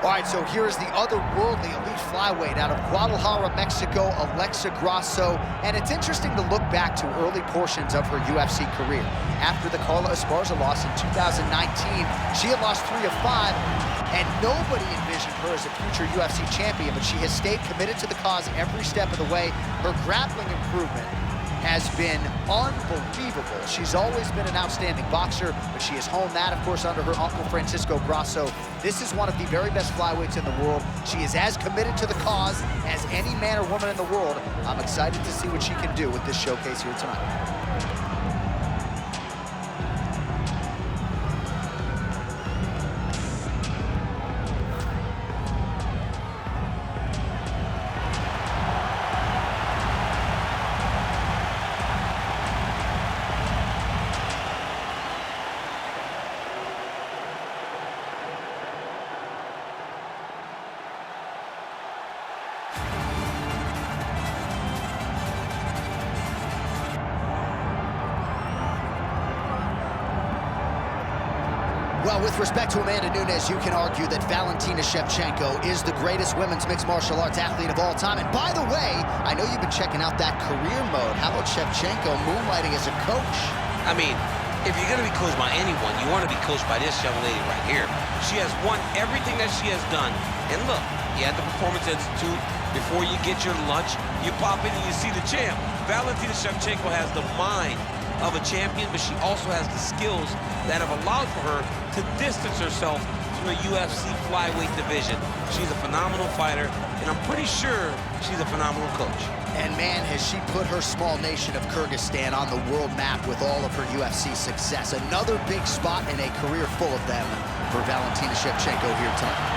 All right, so here is the otherworldly elite flyweight out of Guadalajara, Mexico, Alexa Grasso. And it's interesting to look back to early portions of her UFC career. After the Carla Esparza loss in 2019, she had lost 3 of 5, and nobody envisioned her as a future UFC champion, but she has stayed committed to the cause every step of the way. Her grappling improvement has been unbelievable. She's always been an outstanding boxer, but she has honed that, of course, under her uncle, Francisco Grasso. This is one of the very best flyweights in the world. She is as committed to the cause as any man or woman in the world. I'm excited to see what she can do with this showcase here tonight. Well, with respect to Amanda Nunes, you can argue that Valentina Shevchenko is the greatest women's mixed martial arts athlete of all time. And by the way, I know you've been checking out that career mode. How about Shevchenko moonlighting as a coach? I mean, if you're going to be coached by anyone, you want to be coached by this young lady right here. She has won everything that she has done. And look, you at the Performance Institute, before you get your lunch, you pop in and you see the champ. Valentina Shevchenko has the mind of a champion, but she also has the skills that have allowed for her to distance herself from the UFC flyweight division. She's a phenomenal fighter, and I'm pretty sure she's a phenomenal coach. And man, has she put her small nation of Kyrgyzstan on the world map with all of her UFC success. Another big spot in a career full of them for Valentina Shevchenko here tonight.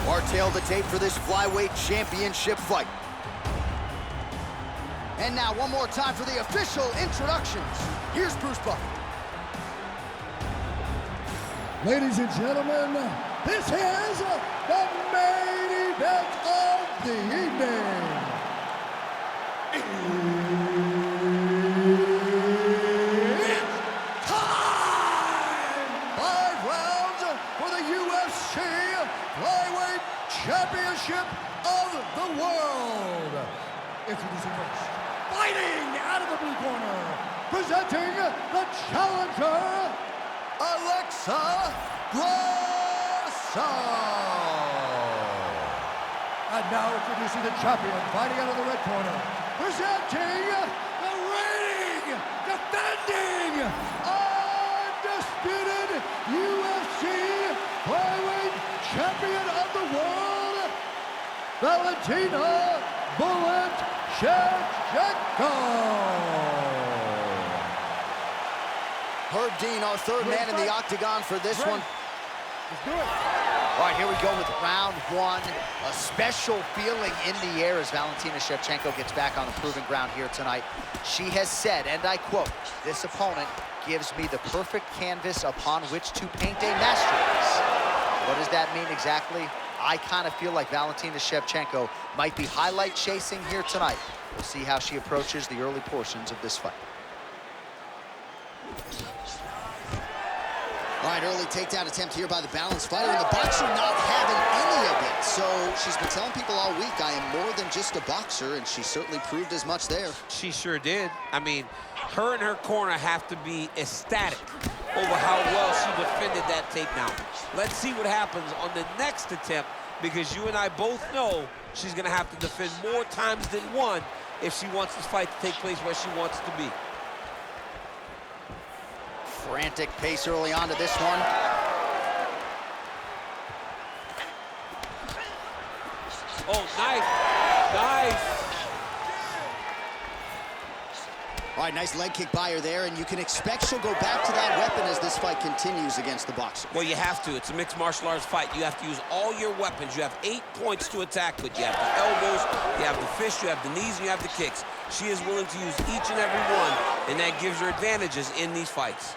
Our tail the tape for this flyweight championship fight. And now one more time for the official introductions. Here's Bruce Buffer. Ladies and gentlemen, this is the main event of the evening. It's time! 5 rounds for the UFC Flyweight Championship of the world. Introducing first, fighting out of the blue corner, presenting the challenger, Alexa Grasso. And now introducing the champion, fighting out of the red corner, presenting the reigning, defending, undisputed UFC Flyweight Champion of the world, Valentina Shevchenko. Herb Dean, our third man in the octagon for this one. Let's do it. All right, here we go with round 1. A special feeling in the air as Valentina Shevchenko gets back on the proving ground here tonight. She has said, and I quote, "This opponent gives me the perfect canvas upon which to paint a masterpiece." What does that mean exactly? I kind of feel like Valentina Shevchenko might be highlight chasing here tonight. We'll see how she approaches the early portions of this fight. All right, early takedown attempt here by the balanced fighter, and the boxer not having any of it. So she's been telling people all week, I am more than just a boxer, and she certainly proved as much there. She sure did. I mean, her and her corner have to be ecstatic over how well she defended that takedown. Let's see what happens on the next attempt, because you and I both know she's going to have to defend more times than one if she wants this fight to take place where she wants to be. Frantic pace early on to this one. Oh, nice. Nice. All right, nice leg kick by her there, and you can expect she'll go back to that weapon as this fight continues against the boxer. Well, you have to. It's a mixed martial arts fight. You have to use all your weapons. You have 8 points to attack with. You have the elbows, you have the fists, you have the knees, and you have the kicks. She is willing to use each and every one, and that gives her advantages in these fights.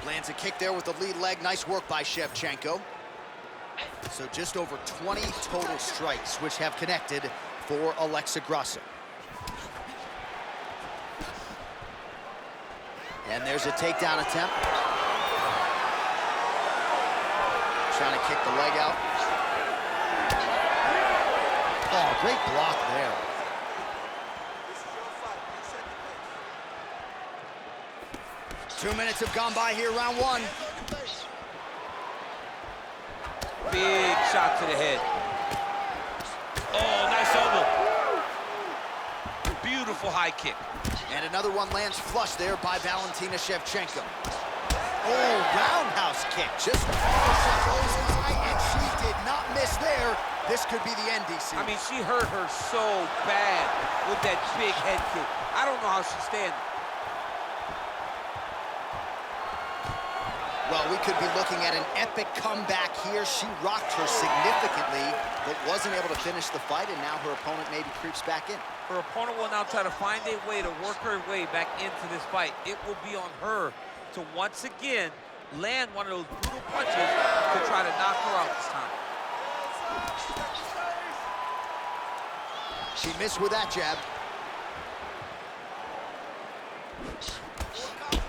Lands a kick there with the lead leg. Nice work by Shevchenko. So just over 20 total strikes, which have connected for Alexa Grasso. And there's a takedown attempt. Trying to kick the leg out. Oh, great block there. Two minutes have gone by here, round one. Big shot to the head. Oh, nice elbow. Beautiful high kick. And another one lands flush there by Valentina Shevchenko. Oh, roundhouse kick. Just goes high, and she did not miss there. This could be the end, DC. I mean, she hurt her so bad with that big head kick. I don't know how she's standing. Well, we could be looking at an epic comeback here. She rocked her significantly, but wasn't able to finish the fight, and now her opponent maybe creeps back in. Her opponent will now try to find a way to work her way back into this fight. It will be on her to once again land one of those brutal punches to try to knock her out this time. She missed with that jab.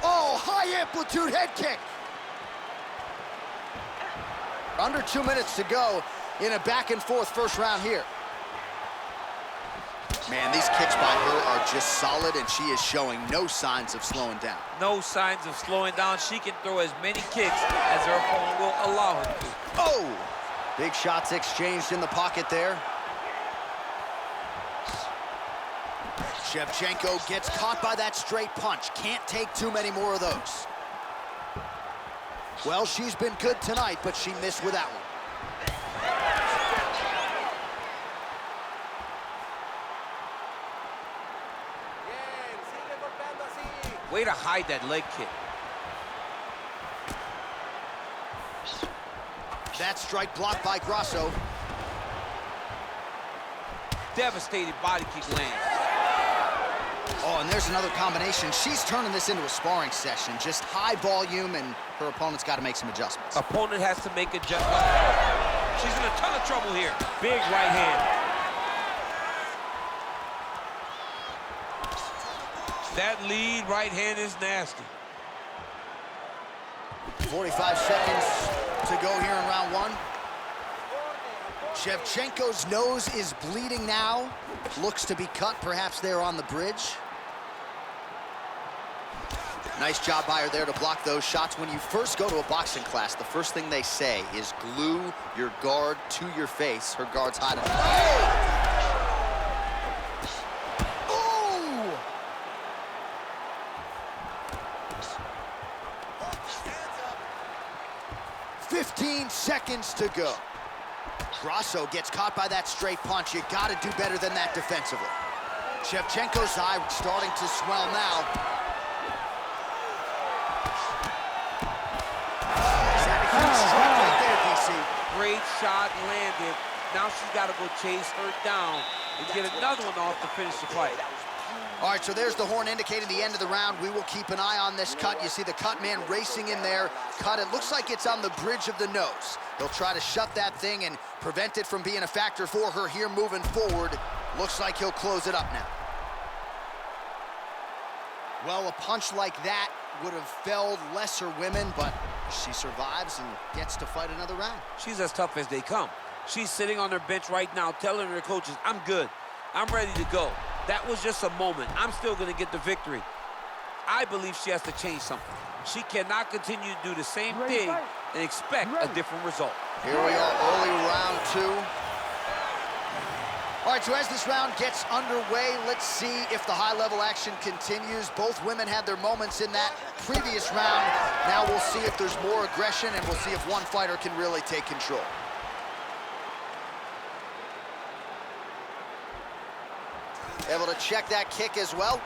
Oh, high amplitude head kick. Under 2 minutes to go in a back and forth first round here. Man, these kicks by her are just solid, and she is showing no signs of slowing down. No signs of slowing down. She can throw as many kicks as her opponent will allow her to. Oh! Big shots exchanged in the pocket there. Shevchenko gets caught by that straight punch. Can't take too many more of those. Well, she's been good tonight, but she missed with that one. Way to hide that leg kick. That strike blocked by Grasso. Devastating body kick lands. Oh, and there's another combination. She's turning this into a sparring session. Just high volume, and her opponent's got to make some adjustments. Opponent has to make adjustments. She's in a ton of trouble here. Big right hand. That lead right hand is nasty. 45 seconds to go here in round one. Shevchenko's nose is bleeding now. Looks to be cut, perhaps there on the bridge. Nice job by her there to block those shots. When you first go to a boxing class, the first thing they say is glue your guard to your face. Her guard's hiding. Oh! 15 seconds to go. Grasso gets caught by that straight punch. You got to do better than that defensively. Shevchenko's eye starting to swell now. Right there, DC. Great shot landed. Now she's got to go chase her down and get another one off to finish the fight. All right, so there's the horn indicating the end of the round. We will keep an eye on this cut. You see the cut man racing in there. Cut, it looks like it's on the bridge of the nose. They'll try to shut that thing and prevent it from being a factor for her here moving forward. Looks like he'll close it up now. Well, a punch like that would have felled lesser women, but she survives and gets to fight another round. She's as tough as they come. She's sitting on her bench right now telling her coaches, I'm good. I'm ready to go. That was just a moment. I'm still going to get the victory. I believe she has to change something. She cannot continue to do the same thing and expect a different result. Here we are, early round two. All right, so as this round gets underway, let's see if the high-level action continues. Both women had their moments in that previous round. Now we'll see if there's more aggression, and we'll see if one fighter can really take control. Able to check that kick as well.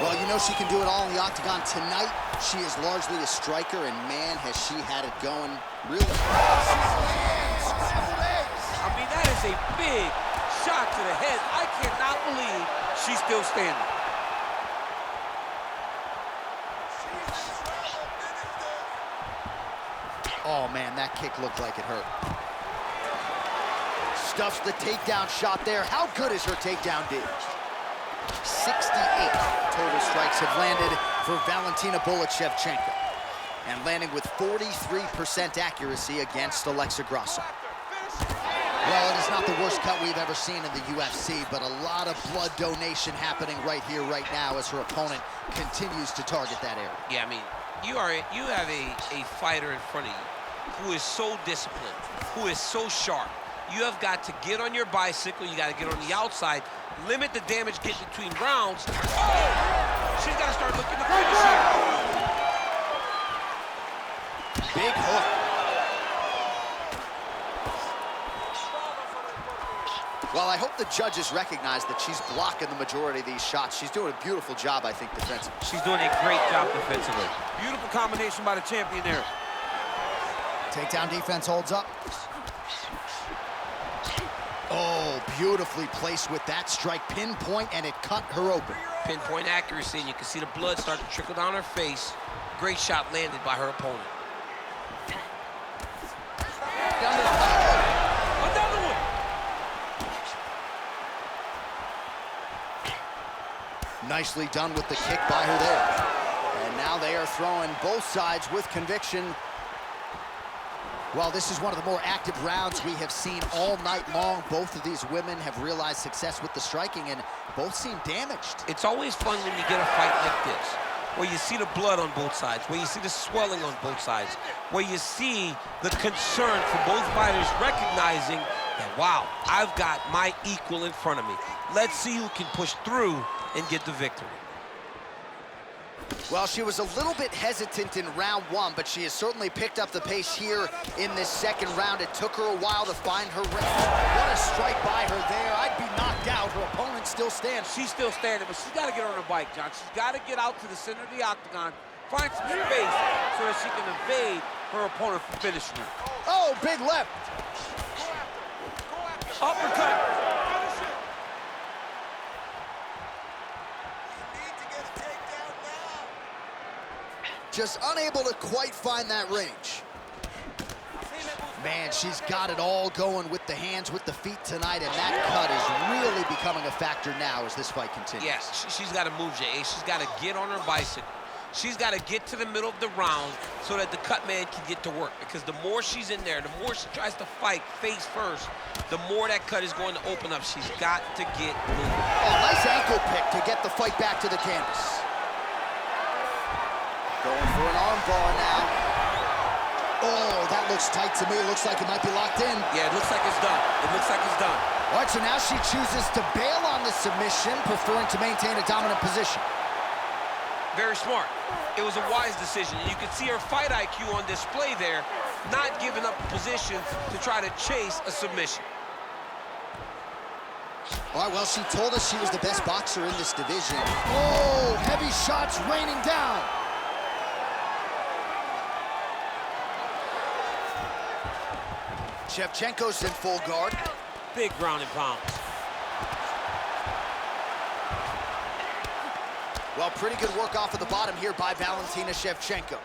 Well, you know she can do it all in the octagon. Tonight, she is largely a striker, and man, has she had it going really. I mean, that is a big, shot to the head. I cannot believe she's still standing. Oh, man, that kick looked like it hurt. Stuffs the takedown shot there. How good is her takedown, D? 68 total strikes have landed for Valentina Shevchenko, and landing with 43% accuracy against Alexa Grasso. Well, it is not the worst cut we've ever seen in the UFC, but a lot of blood donation happening right here, right now, as her opponent continues to target that area. Yeah, I mean, you have a fighter in front of you who is so disciplined, who is so sharp. You have got to get on your bicycle, you got to get on the outside, limit the damage getting between rounds. Oh! She's got to start looking to finish here. Big hook. Well, I hope the judges recognize that she's blocking the majority of these shots. She's doing a beautiful job, I think, defensively. She's doing a great job defensively. Beautiful combination by the champion there. Takedown defense holds up. Oh, beautifully placed with that strike. Pinpoint, and it cut her open. Pinpoint accuracy, and you can see the blood start to trickle down her face. Great shot landed by her opponent. Another one! Nicely done with the kick by her there. And now they are throwing both sides with conviction. Well, this is one of the more active rounds we have seen all night long. Both of these women have realized success with the striking, and both seem damaged. It's always fun when you get a fight like this, where you see the blood on both sides, where you see the swelling on both sides, where you see the concern for both fighters recognizing that, wow, I've got my equal in front of me. Let's see who can push through and get the victory. Well, she was a little bit hesitant in round one, but she has certainly picked up the pace here in this second round. It took her a while to find her rhythm. What a strike by her there. I'd be knocked out. Her opponent still stands. She's still standing, but she's got to get on her bike, John. She's got to get out to the center of the octagon, find some space so that she can evade her opponent from finishing her. Oh, big left. Uppercut. Just unable to quite find that range. Man, she's got it all going with the hands, with the feet tonight, and that cut is really becoming a factor now as this fight continues. Yes, she's got to move, Jay. She's got to get on her bicycle. She's got to get to the middle of the round so that the cut man can get to work, because the more she's in there, the more she tries to fight face first, the more that cut is going to open up. She's got to get moving. Oh, nice ankle pick to get the fight back to the canvas. Going for an arm bar now. Oh, that looks tight to me. It looks like it might be locked in. Yeah, it looks like it's done. It looks like it's done. All right, so now she chooses to bail on the submission, preferring to maintain a dominant position. Very smart. It was a wise decision. And you can see her fight IQ on display there, not giving up a position to try to chase a submission. All right, well, she told us she was the best boxer in this division. Oh, heavy shots raining down. Shevchenko's in full guard. Big ground and pound. Well, pretty good work off of the bottom here by Valentina Shevchenko.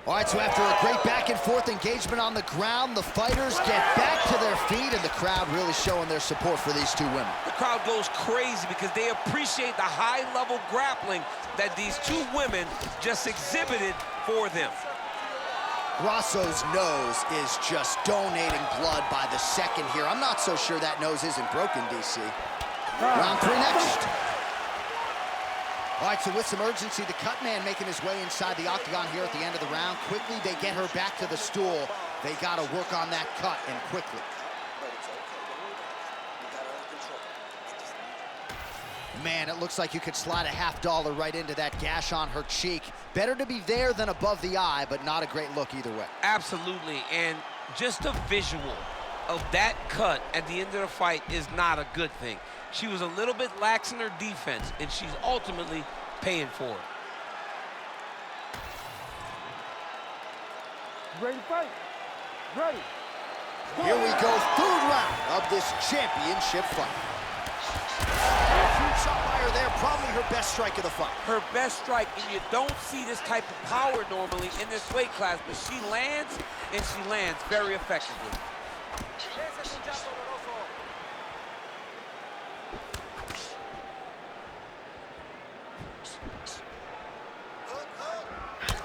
All right, so after a great back-and-forth engagement on the ground, the fighters get back to their feet, and the crowd really showing their support for these two women. The crowd goes crazy because they appreciate the high-level grappling that these two women just exhibited for them. Grasso's nose is just donating blood by the second here. I'm not so sure that nose isn't broken, DC. Round three next. All right, so with some urgency, the cut man making his way inside the octagon here at the end of the round. Quickly, they get her back to the stool. They got to work on that cut, and quickly. Man, it looks like you could slide a $50 right into that gash on her cheek. Better to be there than above the eye, but not a great look either way. Absolutely, and just a visual of that cut at the end of the fight is not a good thing. She was a little bit lax in her defense, and she's ultimately paying for it. Ready to fight? Ready. Here we go, third round of this championship fight. Huge shot by her there, probably her best strike of the fight. Her best strike, and you don't see this type of power normally in this weight class, but she lands, and she lands very effectively.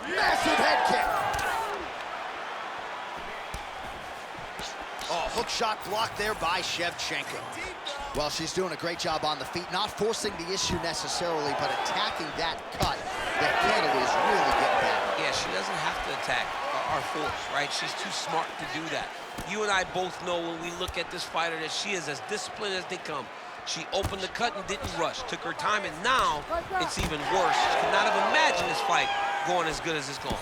Massive head kick. Oh, hook shot blocked there by Shevchenko. Well, she's doing a great job on the feet, not forcing the issue necessarily, but attacking that cut. That cantilever is really getting bad. Yeah, she doesn't have to attack our force, right? She's too smart to do that. You and I both know when we look at this fighter that she is as disciplined as they come. She opened the cut and didn't rush, took her time, and now it's even worse. She could not have imagined this fight going as good as it's going.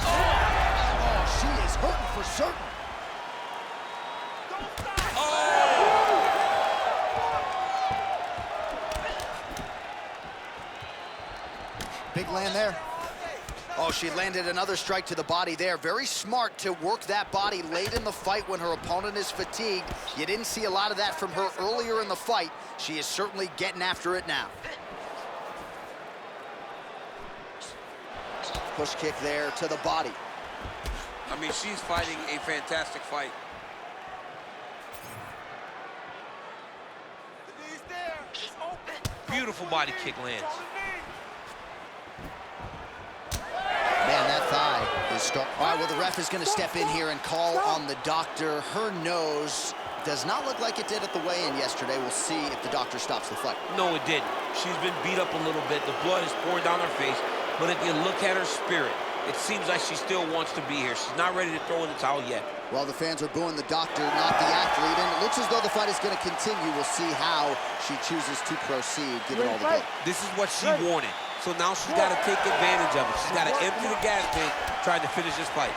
Oh, she is hurting for certain. Big land there. Oh, she landed another strike to the body there. Very smart to work that body late in the fight when her opponent is fatigued. You didn't see a lot of that from her earlier in the fight. She is certainly getting after it now. Push kick there to the body. I mean, she's fighting a fantastic fight. Beautiful body kick lands. Man, that thigh is strong. All right, well, the ref is going to step in here and call on the doctor. Her nose does not look like it did at the weigh-in yesterday. We'll see if the doctor stops the fight. No, it didn't. She's been beat up a little bit. The blood is pouring down her face. But if you look at her spirit, it seems like she still wants to be here. She's not ready to throw in the towel yet. Well, the fans are booing the doctor, not the athlete, and it looks as though the fight is going to continue. We'll see how she chooses to proceed, given all the blood. This is what she wanted. So now she's got to take advantage of it. She's got to empty the gas tank, trying to finish this fight.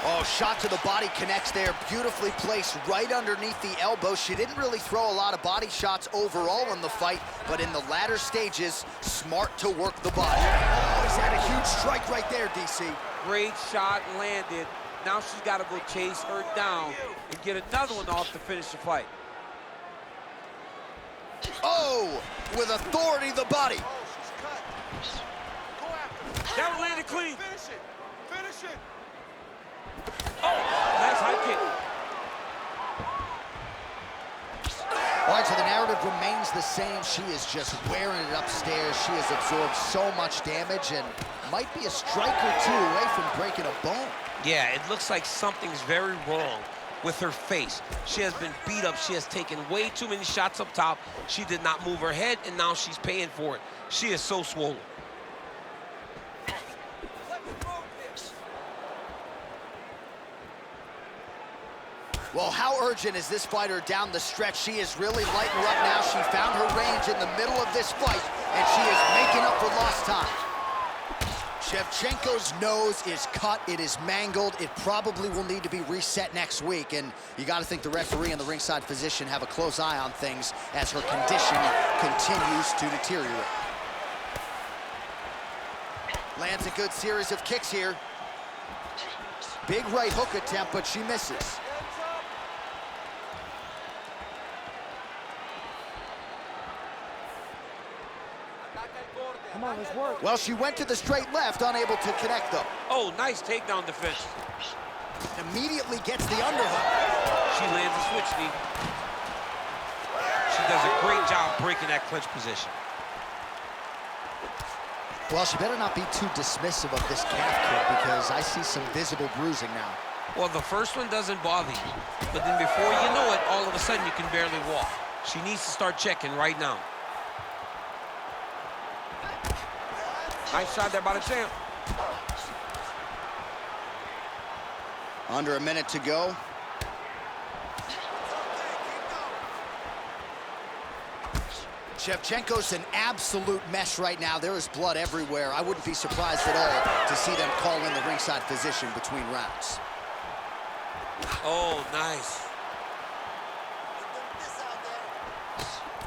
Oh, shot to the body connects there. Beautifully placed right underneath the elbow. She didn't really throw a lot of body shots overall in the fight, but in the latter stages, smart to work the body. Oh, he's had a huge strike right there, DC. Great shot landed. Now she's got to go chase her down and get another one off to finish the fight. Oh, with authority, the body. That one landed clean. Finish it. Finish it. Oh, nice high kick. All right, so the narrative remains the same. She is just wearing it upstairs. She has absorbed so much damage and might be a strike or two away from breaking a bone. Yeah, it looks like something's very wrong with her face. She has been beat up. She has taken way too many shots up top. She did not move her head, and now she's paying for it. She is so swollen. Well, how urgent is this fighter down the stretch? She is really lighting her up now. She found her range in the middle of this fight, and she is making up for lost time. Shevchenko's nose is cut. It is mangled. It probably will need to be reset next week, and you got to think the referee and the ringside physician have a close eye on things as her condition continues to deteriorate. Lands a good series of kicks here. Big right hook attempt, but she misses. Come on, let's work. Well, she went to the straight left, unable to connect, though. Oh, nice takedown defense. Immediately gets the underhook. She lands a switch knee. She does a great job breaking that clinch position. Well, she better not be too dismissive of this calf kick because I see some visible bruising now. Well, the first one doesn't bother you, but then before you know it, all of a sudden you can barely walk. She needs to start checking right now. Nice shot there by the champ. Under a minute to go. Shevchenko's an absolute mess right now. There is blood everywhere. I wouldn't be surprised at all to see them call in the ringside physician between rounds. Oh, nice.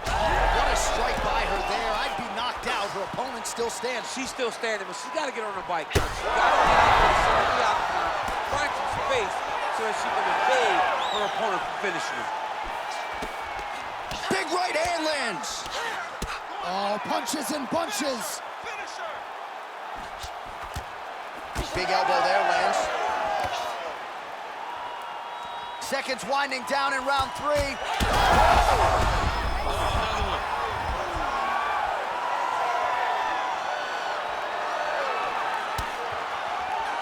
What a strike by her there. I'd be knocked out. Her opponent still stands. She's still standing, but she's got to get on her bike. She's got to get out there, find some space so that she can evade finishing him. Big right hand lands. Oh, punches and bunches. Big elbow there lands. Seconds winding down in round 3.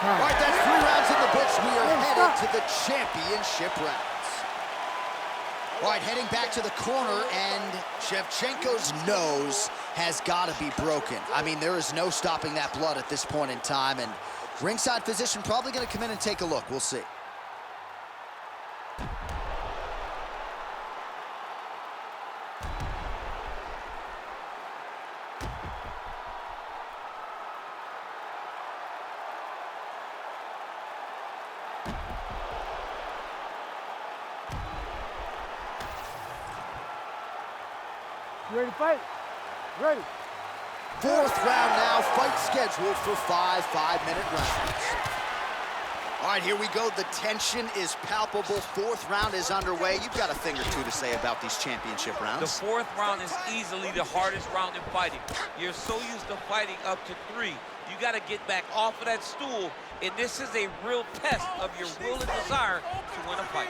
All right, that's 3 rounds in the books. We are headed to the championship rounds. All right, heading back to the corner, and Shevchenko's nose has got to be broken. I mean, there is no stopping that blood at this point in time, and ringside physician probably going to come in and take a look. We'll see. You ready to fight? Ready. 4th round now, fight scheduled for 5 5-minute rounds. All right, here we go. The tension is palpable. 4th round is underway. You've got a thing or two to say about these championship rounds. The 4th round is easily the hardest round in fighting. You're so used to fighting up to 3. You got to get back off of that stool, and this is a real test of your will and desire to win a fight.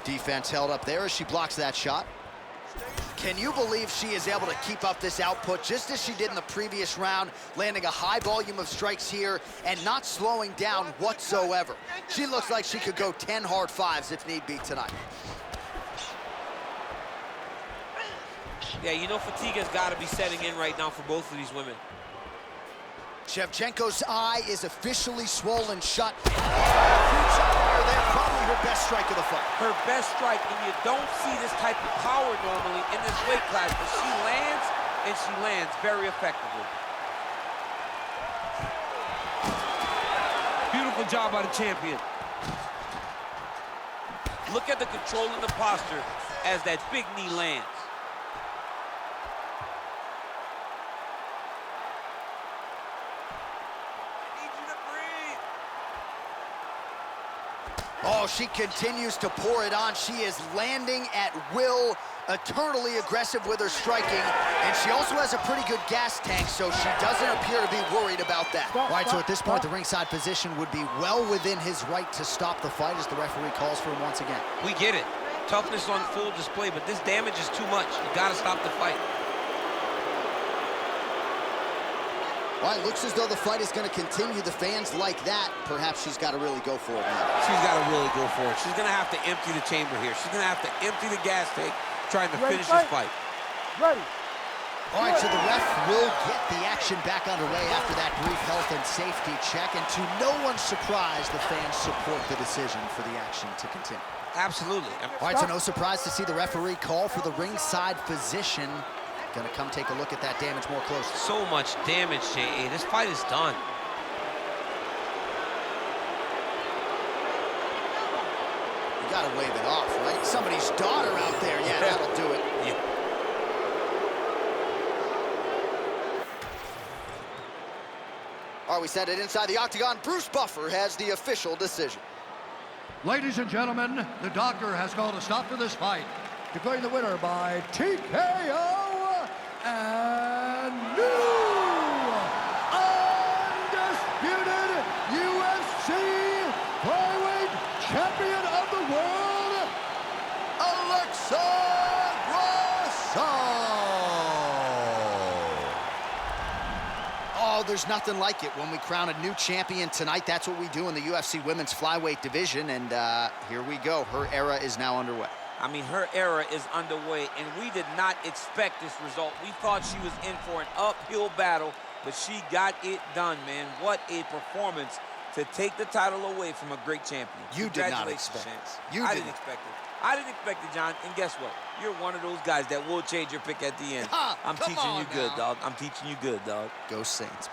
Defense held up there as she blocks that shot. Can you believe she is able to keep up this output just as she did in the previous round, landing a high volume of strikes here and not slowing down whatsoever? She looks like she could go 10 hard 5s if need be tonight. Yeah, you know fatigue has got to be setting in right now for both of these women. Shevchenko's eye is officially swollen shut. Huge shot there, probably her best strike of the fight. Her best strike, and you don't see this type of power normally in this weight class, but she lands, and she lands very effectively. Beautiful job by the champion. Look at the control in the posture as that big knee lands. Oh, she continues to pour it on. She is landing at will, eternally aggressive with her striking, and she also has a pretty good gas tank, so she doesn't appear to be worried about that. All right, so at this point, the ringside position would be well within his right to stop the fight as the referee calls for him once again. We get it. Toughness on full display, but this damage is too much. You gotta stop the fight. Well, it looks as though the fight is going to continue. The fans like that. Perhaps she's got to really go for it now. She's got to really go for it. She's going to have to empty the chamber here. She's going to have to empty the gas tank trying to finish this fight. Ready. All right, so the ref will get the action back underway after that brief health and safety check. And to no one's surprise, the fans support the decision for the action to continue. Absolutely. All right, so no surprise to see the referee call for the ringside physician. Gonna come take a look at that damage more closely. So much damage, J.A. This fight is done. You gotta wave it off, right? Somebody's daughter out there. Yeah, that'll do it. Yeah. All right, we set it inside the octagon. Bruce Buffer has the official decision. Ladies and gentlemen, the doctor has called a stop to this fight, declaring the winner by TKO and new undisputed UFC flyweight champion of the world, Alexa Grasso. Oh, there's nothing like it when we crown a new champion tonight. That's what we do in the UFC women's flyweight division, and here we go. Her era is now underway. I mean, her era is underway, and we did not expect this result. We thought she was in for an uphill battle, but she got it done, man. What a performance to take the title away from a great champion. You did not expect this. I didn't expect it. I didn't expect it, John, and guess what? You're one of those guys that will change your pick at the end. I'm teaching you good, dog. I'm teaching you good, dog. Go Saints.